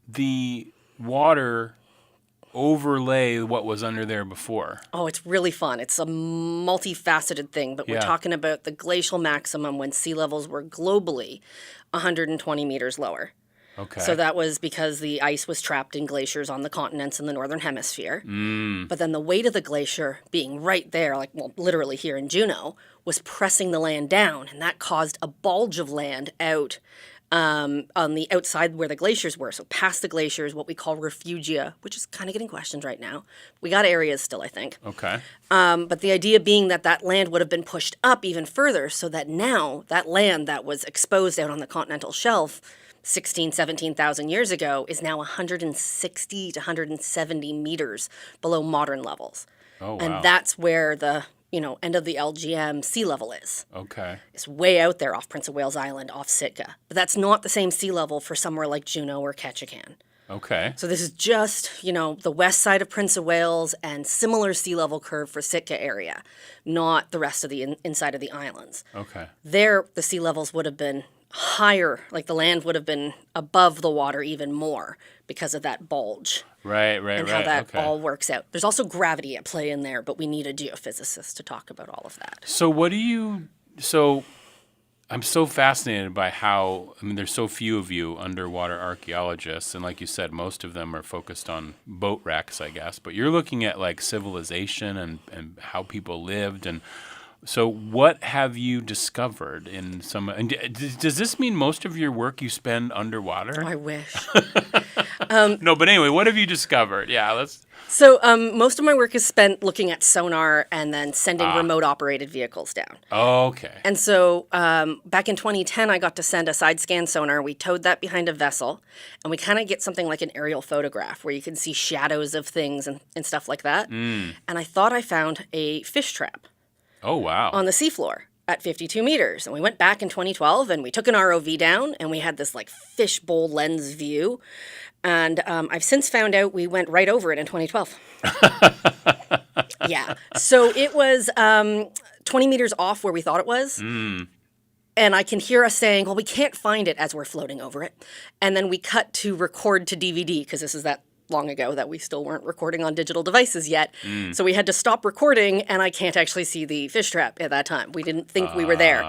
the water overlay what was under there before? Oh, it's really fun. It's a multifaceted thing, but we're talking about the glacial maximum when sea levels were globally 120 meters lower. Okay. So that was because the ice was trapped in glaciers on the continents in the northern hemisphere. But then the weight of the glacier being right there, literally here in Juneau, was pressing the land down, and that caused a bulge of land out on the outside where the glaciers were. So past the glaciers, what we call refugia, which is kind of getting questioned right now. We got areas still, I think. Okay. But the idea being that land would have been pushed up even further, so that now that land that was exposed out on the continental shelf 17,000 years ago is now 160 to 170 meters below modern levels. Oh, wow. And that's where the, end of the LGM sea level is. Okay. It's way out there off Prince of Wales Island, off Sitka. But that's not the same sea level for somewhere like Juneau or Ketchikan. Okay. So this is just, the west side of Prince of Wales and similar sea level curve for Sitka area, not the rest of the inside of the islands. Okay. There, the sea levels would have been higher, like the land would have been above the water even more because of that bulge. Right. And how that all works out. There's also gravity at play in there, but we need a geophysicist to talk about all of that. So I'm so fascinated by how, there's so few of you underwater archaeologists, and like you said, most of them are focused on boat wrecks, I guess, but you're looking at like civilization and how people lived. And so what have you discovered in some, and does this mean most of your work you spend underwater? Oh, I wish. No, but anyway, what have you discovered? Yeah, So most of my work is spent looking at sonar and then sending remote operated vehicles down. Oh, okay. And so back in 2010, I got to send a side scan sonar. We towed that behind a vessel, and we kind of get something like an aerial photograph where you can see shadows of things and stuff like that. And I thought I found a fish trap. Oh, wow. On the seafloor at 52 meters. And we went back in 2012 and we took an ROV down and we had this like fishbowl lens view. And I've since found out we went right over it in 2012. Yeah. So it was 20 meters off where we thought it was. And I can hear us saying, well, we can't find it as we're floating over it. And then we cut to record to DVD because this is that long ago that we still weren't recording on digital devices yet. So we had to stop recording, and I can't actually see the fish trap at that time. We didn't think we were there.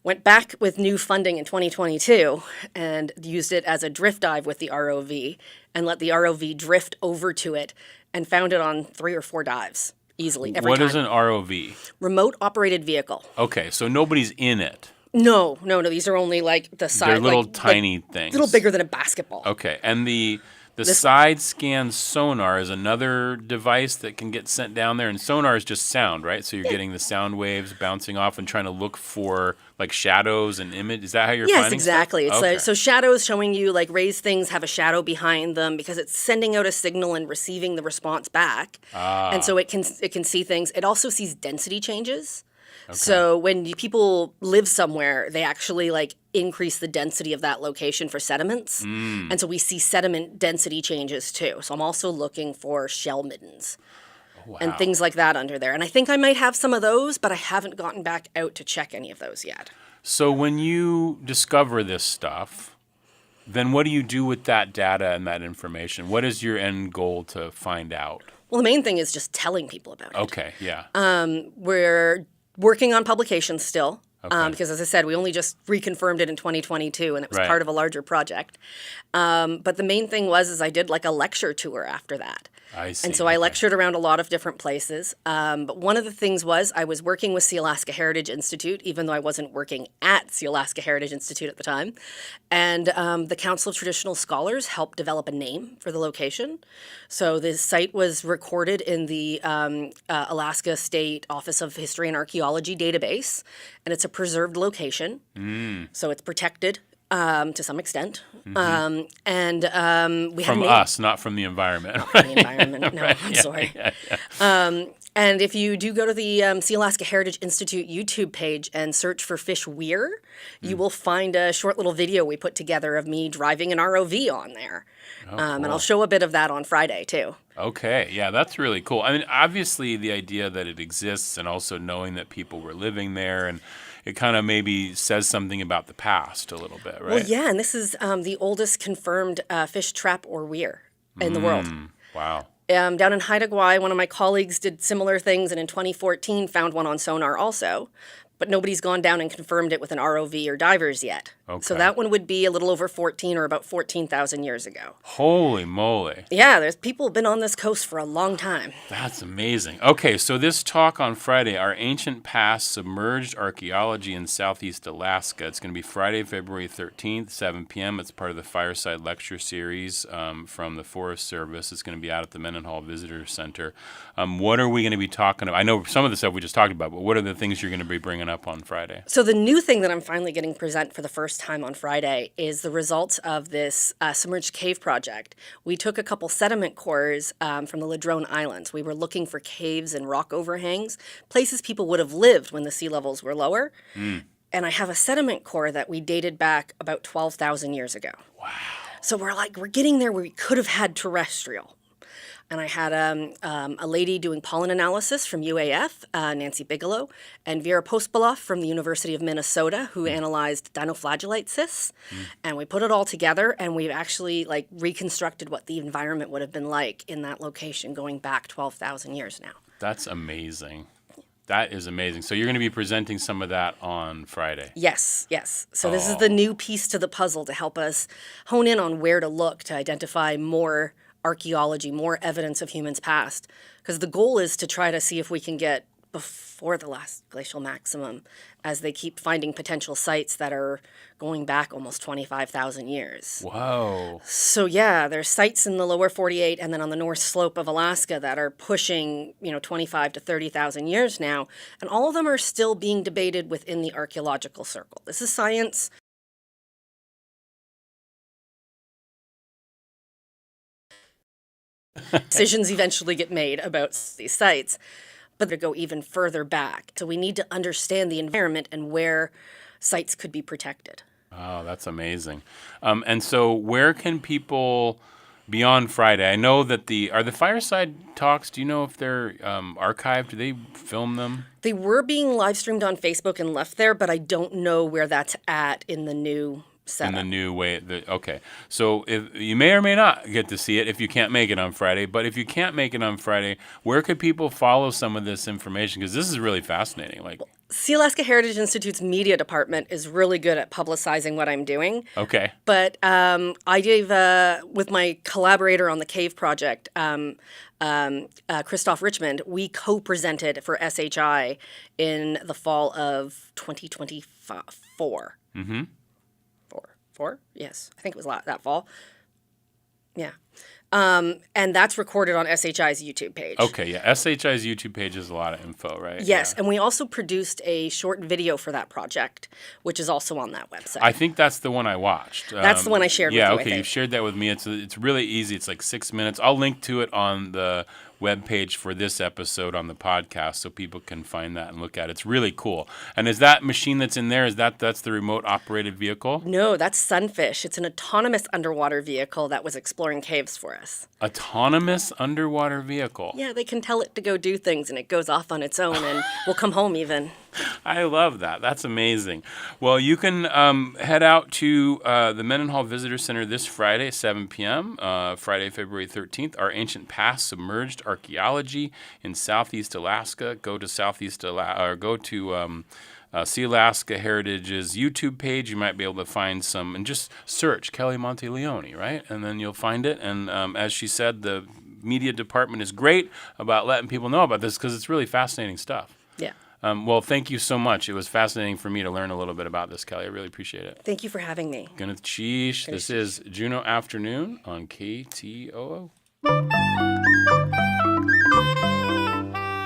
Went back with new funding in 2022 and used it as a drift dive with the ROV and let the ROV drift over to it and found it on 3 or 4 dives easily every What time. is an ROV? Remote operated vehicle. Okay, so nobody's in it. No. These are only like the size. They're little like tiny things. Little bigger than a basketball. Okay, and the side scan sonar is another device that can get sent down there, and sonar is just sound, right? So you're getting the sound waves bouncing off and trying to look for like shadows and image. Is that how you're finding Yes, exactly. stuff? It's Okay. like, so shadows showing you like raised things have a shadow behind them because it's sending out a signal and receiving the response back. And so it can see things. It also sees density changes. So when people live somewhere, they actually like increase the density of that location for sediments. And so we see sediment density changes too. So I'm also looking for shell middens and things like that under there. And I think I might have some of those, but I haven't gotten back out to check any of those yet. So when you discover this stuff, then what do you do with that data and that information? What is your end goal to find out? Well, the main thing is just telling people about it. Okay, yeah. We're working on publications still. Okay. Because as I said, we only just reconfirmed it in 2022 and it was Right. part of a larger project. But the main thing was I did like a lecture tour after that. I see. And so I Okay. lectured around a lot of different places. But one of the things was I was working with Sealaska Heritage Institute, even though I wasn't working at Sealaska Heritage Institute at the time. And the Council of Traditional Scholars helped develop a name for the location. So this site was recorded in the Alaska State Office of History and Archaeology database, and it's a preserved location. So it's protected to some extent. And we had From a name. us, not from the environment. The environment. No, I'm sorry. And if you do go to the Sealaska Heritage Institute YouTube page and search for Fish Weir, you will find a short little video we put together of me driving an ROV on there. And I'll show a bit of that on Friday, too. Okay, yeah, that's really cool. I mean, obviously, the idea that it exists and also knowing that people were living there, and it kind of maybe says something about the past a little bit, right? Well, yeah, and this is the oldest confirmed fish trap or weir in the world. Wow. Down in Haida Gwaii, one of my colleagues did similar things, and in 2014 found one on sonar also. But nobody's gone down and confirmed it with an ROV or divers yet. So Okay. that one would be a little over 14 or about 14,000 years ago. Holy moly. Yeah, there's people been on this coast for a long time. That's amazing. Okay, so this talk on Friday, Our Ancient Past, Submerged Archaeology in Southeast Alaska. It's going to be Friday, February 13th, 7 p.m. It's part of the Fireside Lecture Series from the Forest Service. It's going to be out at the Mendenhall Visitor Center. What are we going to be talking about? I know some of the stuff we just talked about, but what are the things you're going to be bringing up on Friday? So the new thing that I'm finally getting present for the first time on Friday is the results of this submerged cave project. We took a couple sediment cores from the Ladrone Islands. We were looking for caves and rock overhangs, places people would have lived when the sea levels were lower. And I have a sediment core that we dated back about 12,000 years ago. Wow. So we're getting there where we could have had terrestrial. And I had a lady doing pollen analysis from UAF, Nancy Bigelow, and Vera Pospaloff from the University of Minnesota, who analyzed dinoflagellate cysts. And we put it all together, and we've actually like reconstructed what the environment would have been like in that location going back 12,000 years now. That's amazing. That is amazing. So you're going to be presenting some of that on Friday. Yes. So this is the new piece to the puzzle to help us hone in on where to look to identify more archaeology, more evidence of humans past. Because the goal is to try to see if we can get before the last glacial maximum as they keep finding potential sites that are going back almost 25,000 years. Whoa. So yeah, there's sites in the lower 48 and then on the north slope of Alaska that are pushing, 25 to 30,000 years now, and all of them are still being debated within the archaeological circle. This is science. Decisions eventually get made about these sites, but they go even further back. So we need to understand the environment and where sites could be protected. Oh, that's amazing. And so where can people, beyond Friday, I know that are the Fireside Talks, do you know if they're archived? Do they film them? They were being live streamed on Facebook and left there, but I don't know where that's at in the new setup. In the new way. Okay. So if you may or may not get to see it if you can't make it on Friday. But if you can't make it on Friday, where could people follow some of this information? Because this is really fascinating. Like, Sealaska Heritage Institute's media department is really good at publicizing what I'm doing. okay. But I gave, with my collaborator on the cave project, Christoph Richmond, we co-presented for SHI in the fall of 2024. Mm-hmm. Four? Yes, I think it was that fall. Yeah. And that's recorded on SHI's YouTube page. Okay, yeah. SHI's YouTube page is a lot of info, right? Yes, Yeah. and we also produced a short video for that project, which is also on that website. I think that's the one I watched. That's the one I shared with you, Yeah, I okay, think. you shared that with me. It's really easy. It's like 6 minutes. I'll link to it on the webpage for this episode on the podcast so people can find that and look at it. It's really cool. And is that machine that's in there, that's the remote operated vehicle? No, that's Sunfish. It's an autonomous underwater vehicle that was exploring caves for us. Autonomous underwater vehicle. Yeah, they can tell it to go do things, and it goes off on its own and will come home even. I love that. That's amazing. Well, you can head out to the Mendenhall Visitor Center this Friday, 7 p.m., Friday, February 13th. Our Ancient Past Submerged Archaeology in Southeast Alaska. Go to Sealaska Heritage's YouTube page. You might be able to find some, and just search Kelly Monteleone, right? And then you'll find it. And as she said, the media department is great about letting people know about this because it's really fascinating stuff. Yeah. Well, thank you so much. It was fascinating for me to learn a little bit about this, Kelly. I really appreciate it. Thank you for having me. Gwyneth Cheesh. This is Juneau Afternoon on KTOO.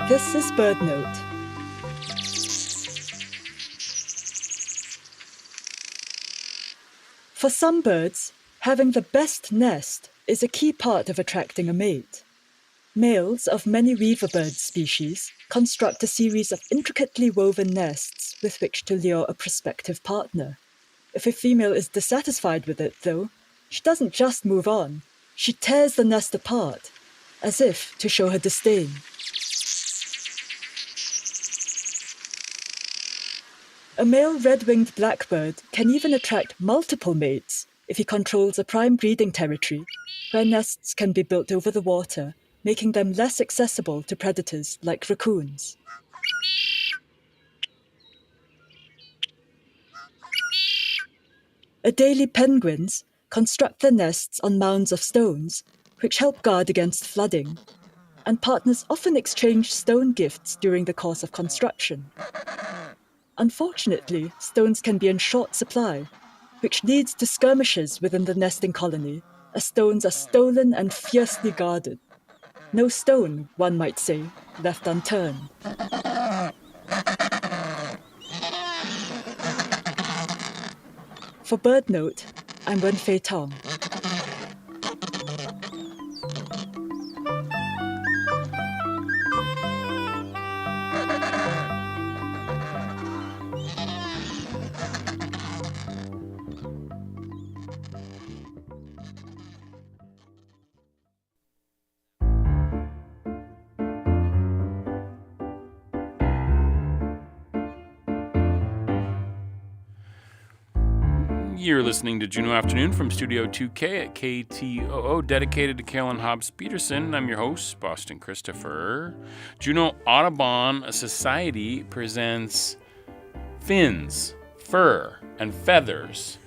This is Bird Note. For some birds, having the best nest is a key part of attracting a mate. Males of many weaverbird species construct a series of intricately woven nests with which to lure a prospective partner. If a female is dissatisfied with it, though, she doesn't just move on. She tears the nest apart, as if to show her disdain. A male red-winged blackbird can even attract multiple mates if he controls a prime breeding territory where nests can be built over the water, making them less accessible to predators like raccoons. Adelie penguins construct their nests on mounds of stones, which help guard against flooding, and partners often exchange stone gifts during the course of construction. Unfortunately, stones can be in short supply, which leads to skirmishes within the nesting colony, as stones are stolen and fiercely guarded. No stone, one might say, left unturned. For Bird Note, I'm Wen-Fei Tong. You're listening to Juneau Afternoon from Studio 2K at KTOO, dedicated to Carolyn Hobbs Peterson. I'm your host, Boston Christopher. Juneau Audubon Society presents Fins, Fur, and Feathers.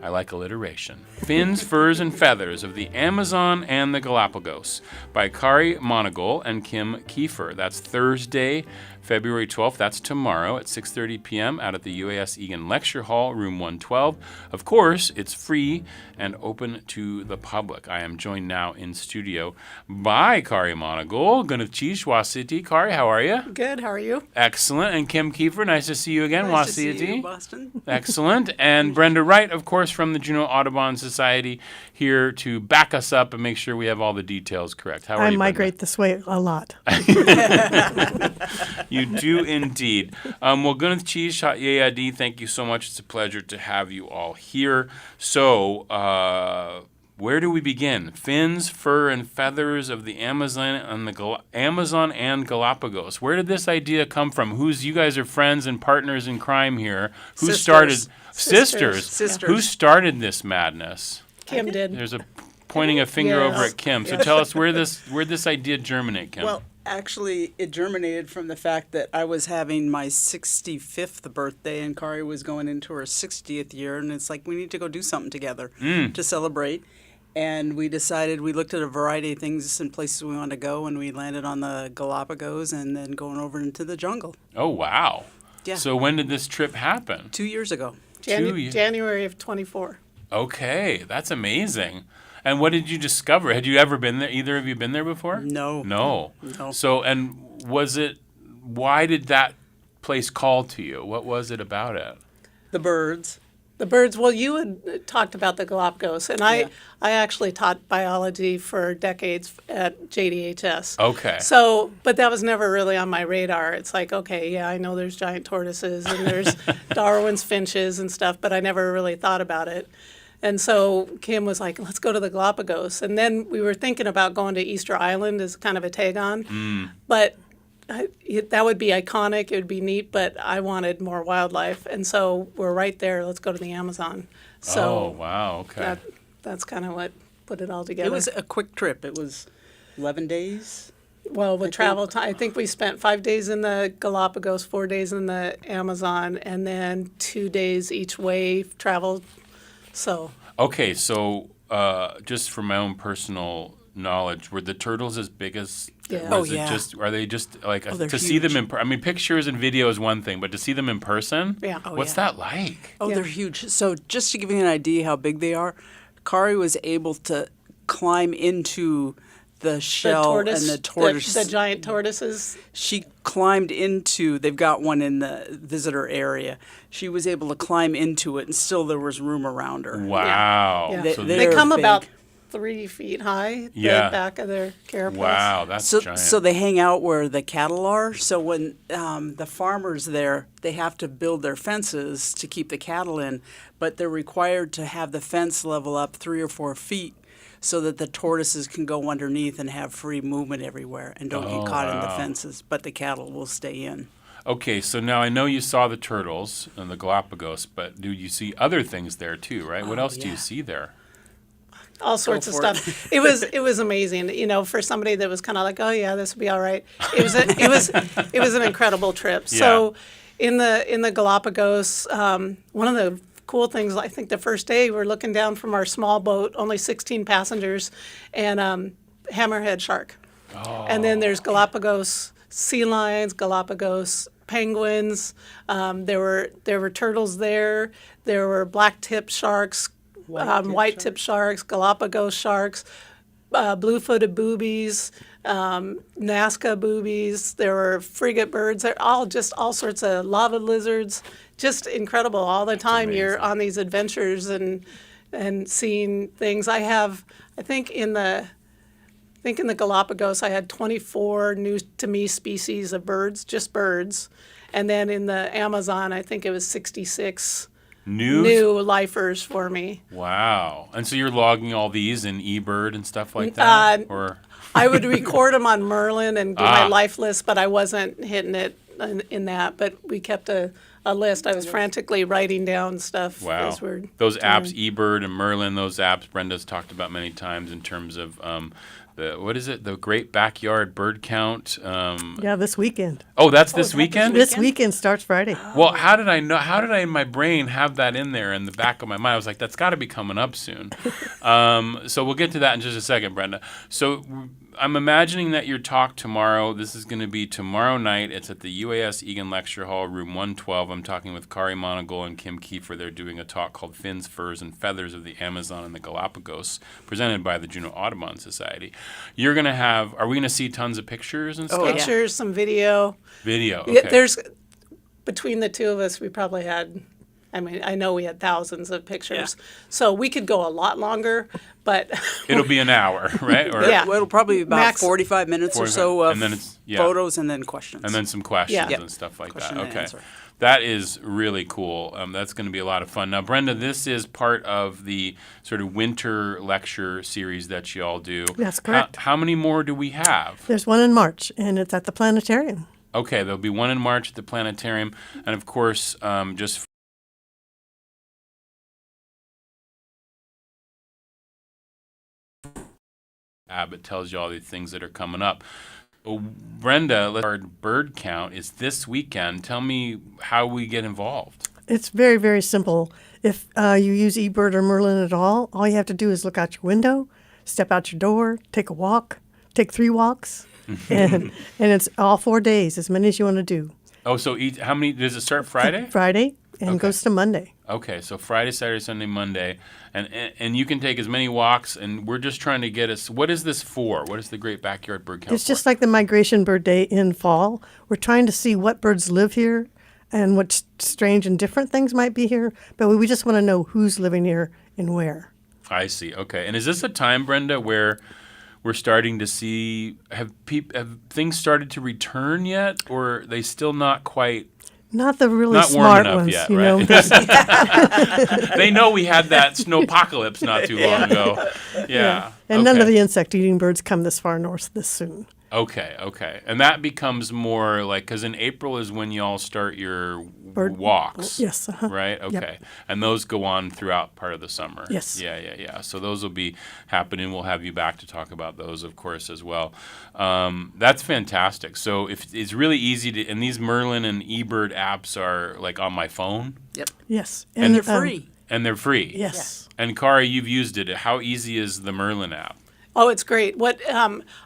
I like alliteration. Fins, Furs, and Feathers of the Amazon and the Galapagos by Kari Monagle and Kim Kiefer. That's Thursday, February 12th. That's tomorrow at 6:30 p.m. out at the UAS Egan Lecture Hall, room 112. Of course, it's free and open to the public. I am joined now in studio by Kari Monagle, Gwyneth Cheesh, Wasiti. Kari, how are you? Good, how are you? Excellent. And Kim Kiefer, nice to see you again, Nice to see Wasiti. you, Boston. Excellent. And Brenda Wright, of course, from the Juneau Audubon Society, here to back us up and make sure we have all the details correct. How are I you, migrate this way a lot. Brenda? You do indeed. Well, Gwyneth Cheesh, Yayadi, thank you so much. It's a pleasure to have you all here. So, Where do we begin? Fins, fur, and feathers of the Amazon and Galapagos. Where did this idea come from? You guys are friends and partners in crime here. Who Sisters. started? Sisters. Who started this madness? Kim did. There's a pointing a finger Yes. over at Kim. So tell us where this idea germinate, Kim. Well, actually, it germinated from the fact that I was having my 65th birthday and Kari was going into her 60th year, and it's like we need to go do something together to celebrate. And we decided, we looked at a variety of things and places we wanted to go, and we landed on the Galapagos and then going over into the jungle. Oh, wow. Yeah. So when did this trip happen? 2 years ago. January of 24. Okay, that's amazing. And what did you discover? Had you ever been there? Either of you been there before? No. No. So, and why did that place call to you? What was it about it? The birds. The birds, well, you had talked about the Galapagos, and I actually taught biology for decades at JDHS. Okay. So, but that was never really on my radar. It's like, okay, yeah, I know there's giant tortoises and there's Darwin's finches and stuff, but I never really thought about it. And so Kim was like, let's go to the Galapagos. And then we were thinking about going to Easter Island as kind of a tag on. But that would be iconic. It would be neat, but I wanted more wildlife. And so we're right there. Let's go to the Amazon. So wow. Okay. that's kind of what put it all together. It was a quick trip. It was 11 days. Well, with travel time, I think we spent 5 days in the Galapagos, 4 days in the Amazon, and then 2 days each way travel. So. Okay, so just from my own personal knowledge, were the turtles as big as? Yeah. Was it just? Are they just like they're to see them huge. I mean, pictures and video is one thing, but to see them in person, Yeah. what's that like? Oh, they're huge. So just to give you an idea how big they are, Kari was able to climb into the shell and the tortoise. The giant tortoises. She climbed into, they've got one in the visitor area. She was able to climb into it, and still there was room around her. Wow. Yeah. So They- They they're come big. about 3 feet high, Yeah. the back of their carapace. wow, that's So, giant. so they hang out where the cattle are. So when the farmers there, they have to build their fences to keep the cattle in, but they're required to have the fence level up 3 or 4 feet so that the tortoises can go underneath and have free movement everywhere and don't get caught in the fences, but the cattle will stay in. Okay, so now I know you saw the turtles and the Galapagos, but do you see other things there too, right? What else do you yeah. see there? All sorts of for it. stuff. It was amazing. You know, for somebody that was kind of like, oh yeah, this will be all right. It was an incredible trip. So, in the Galapagos, one of the cool things, I think the first day we're looking down from our small boat, only 16 passengers, and hammerhead shark. And then there's Galapagos sea lions, Galapagos penguins. There were turtles there. There were black-tipped sharks, white-tipped sharks, Galapagos sharks, blue-footed boobies, Nazca boobies. There were frigate birds. They're all sorts of lava lizards. Just incredible. All the time you're on these adventures and seeing things. I think in the Galapagos, I had 24 new to me species of birds, just birds. And then in the Amazon, I think it was 66 new lifers for me. Wow. And so you're logging all these in eBird and stuff like that? Or I would record them on Merlin and do my life list, but I wasn't hitting it in that. But we kept a list. I was frantically writing down stuff wow. as we're Those doing. apps, eBird and Merlin, those apps Brenda's talked about many times in terms of the Great Backyard Bird Count. Yeah, this weekend. Oh, that's this weekend? This weekend starts Friday. Well, how did I in my brain have that in there in the back of my mind? I was like, that's got to be coming up soon. So we'll get to that in just a second, Brenda. So I'm imagining that your talk tomorrow, this is going to be tomorrow night. It's at the UAS Egan Lecture Hall, room 112. I'm talking with Kari Monagle and Kim Kiefer. They're doing a talk called Fins, Furs, and Feathers of the Amazon and the Galapagos, presented by the Juneau Audubon Society. You're going to are we going to see tons of pictures and stuff? Pictures, some video. Video, Yeah, okay. between the two of us, we probably had I mean, I know we had thousands of pictures, so we could go a lot longer, but It'll be an hour, right? Or Yeah. Well, it'll probably be about Max- 45 minutes or 45, so of and then it's- yeah. photos and then questions. And then some questions Yeah. and stuff like Question that. and Okay. answer. That is really cool. That's going to be a lot of fun. Now, Brenda, this is part of the sort of winter lecture series that you all do. That's correct. How many more do we have? There's one in March, and it's at the planetarium. Okay, there'll be one in March at the planetarium. And of course, just Abbott tells you all the things that are coming up. Brenda, our bird count is this weekend. Tell me how we get involved. It's very, very simple. If you use eBird or Merlin at all you have to do is look out your window, step out your door, take a walk, take 3 walks, and it's all 4 days, as many as you want to do. Oh, so how many, does it start Friday? Friday and Okay. goes to Monday. Okay, so Friday, Saturday, Sunday, Monday, and you can take as many walks, and we're just trying to get us, what is this for? What is the Great Backyard Bird Count It's for? just like the Migration Bird Day in fall. We're trying to see what birds live here and what strange and different things might be here, but we just want to know who's living here and where. I see, okay. And is this a time, Brenda, where we're starting to see, have things started to return yet, or are they still not quite, Not the really not warm smart enough ones, yet, you right? know. They know we had that snowpocalypse not too long ago. Yeah. And none of okay. the insect-eating birds come this far north this soon. Okay. And that becomes more like, because in April is when y'all start your Bird- walks. Yes, uh-huh. Right? Okay. And those go on throughout part of the summer. Yes. Yeah. So those will be happening. We'll have you back to talk about those, of course, as well. That's fantastic. So if it's really easy to, and these Merlin and eBird apps are like on my phone, Yep. Yes. And they're free. and they're free. Yes. And Kara, you've used it. How easy is the Merlin app? Oh, it's great. What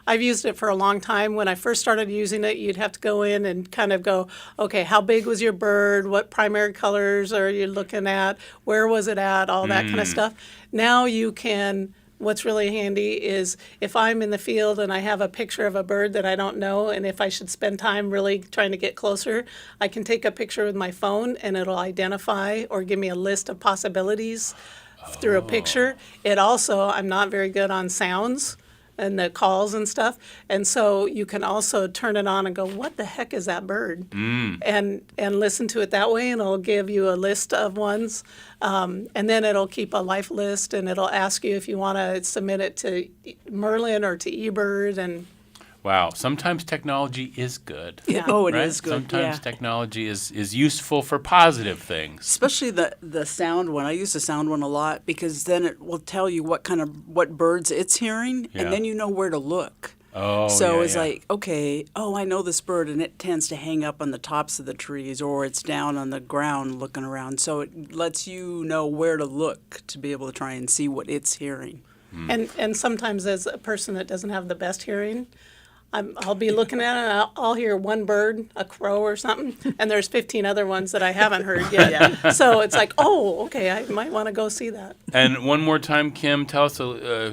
I've used it for a long time. When I first started using it, you'd have to go in and kind of go, okay, how big was your bird? What primary colors are you looking at? Where was it at? All that kind of stuff. Now you can. What's really handy is if I'm in the field and I have a picture of a bird that I don't know, and if I should spend time really trying to get closer, I can take a picture with my phone and it'll identify or give me a list of possibilities through a picture. It also, I'm not very good on sounds and the calls and stuff, and so you can also turn it on and go, what the heck is that bird? And listen to it that way, and it'll give you a list of ones, and then it'll keep a life list, and it'll ask you if you want to submit it to Merlin or to eBird, and Wow. Sometimes technology is good. Yeah. Oh, it right? is good. Sometimes yeah. technology is useful for positive things. Especially the sound one. I use the sound one a lot because then it will tell you what birds it's hearing, Yeah. and then you know where to look. Oh, So yeah, it's yeah. like, okay, I know this bird, and it tends to hang up on the tops of the trees, or it's down on the ground looking around. So it lets you know where to look to be able to try and see what it's hearing. and sometimes as a person that doesn't have the best hearing, I'll be looking at it and I'll hear one bird, a crow or something, and there's 15 other ones that I haven't heard yet. So it's like, oh, okay, I might want to go see that. And one more time, Kim, tell us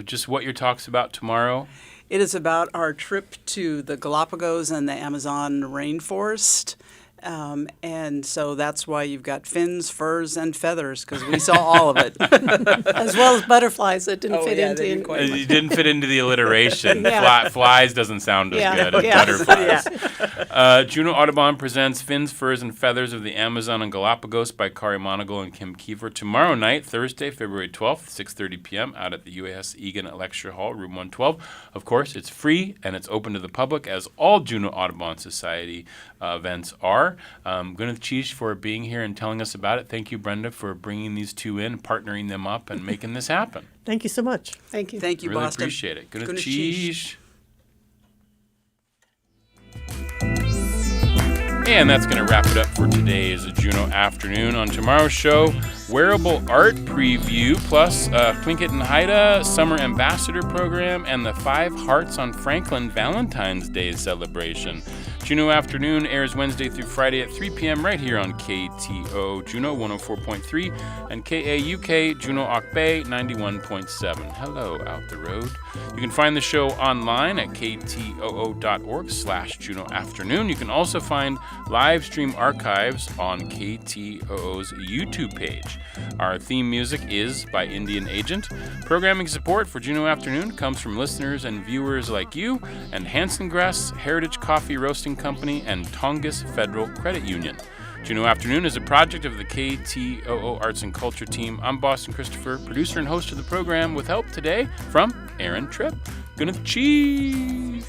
just what your talk's about tomorrow. It is about our trip to the Galapagos and the Amazon rainforest. And so that's why you've got fins, furs, and feathers, because we saw all of it. As well as butterflies that didn't fit into. they didn't quite- You didn't fit into the alliteration. Yeah. Flies doesn't sound as Yeah. good as Yeah. butterflies. Juneau Audubon presents Fins, Furs, and Feathers of the Amazon and Galapagos by Kari Monagle and Kim Kiefer tomorrow night, Thursday, February 12th, 6:30 p.m. out at the UAS Egan Lecture Hall, room 112. Of course, it's free and it's open to the public, as all Juneau Audubon Society events are. Gwyneth Cheesh for being here and telling us about it. Thank you, Brenda, for bringing these two in, partnering them up, and making this happen. Thank you so much. Thank you. Thank you, Really Boston. appreciate it. Gwyneth Gwyneth Cheesh. And that's going to wrap it up for today's Juneau Afternoon. On tomorrow's show, wearable art preview, plus Plinkett and Haida Summer Ambassador Program and the 5 Hearts on Franklin Valentine's Day celebration. Juneau Afternoon airs Wednesday through Friday at 3 p.m. right here on KTO Juneau 104.3 and KAUK Juneau Ock Bay 91.7. Hello, out the road. You can find the show online at ktoo.org/Juneau Afternoon. You can also find live stream archives on KTOO's YouTube page. Our theme music is by Indian Agent. Programming support for Juneau Afternoon comes from listeners and viewers like you and Hanson Grass, Heritage Coffee Roasting Company, and Tongass Federal Credit Union. Juneau Afternoon is a project of the KTOO Arts and Culture team. I'm Boston Christopher, producer and host of the program, with help today from Aaron Tripp. Good cheese.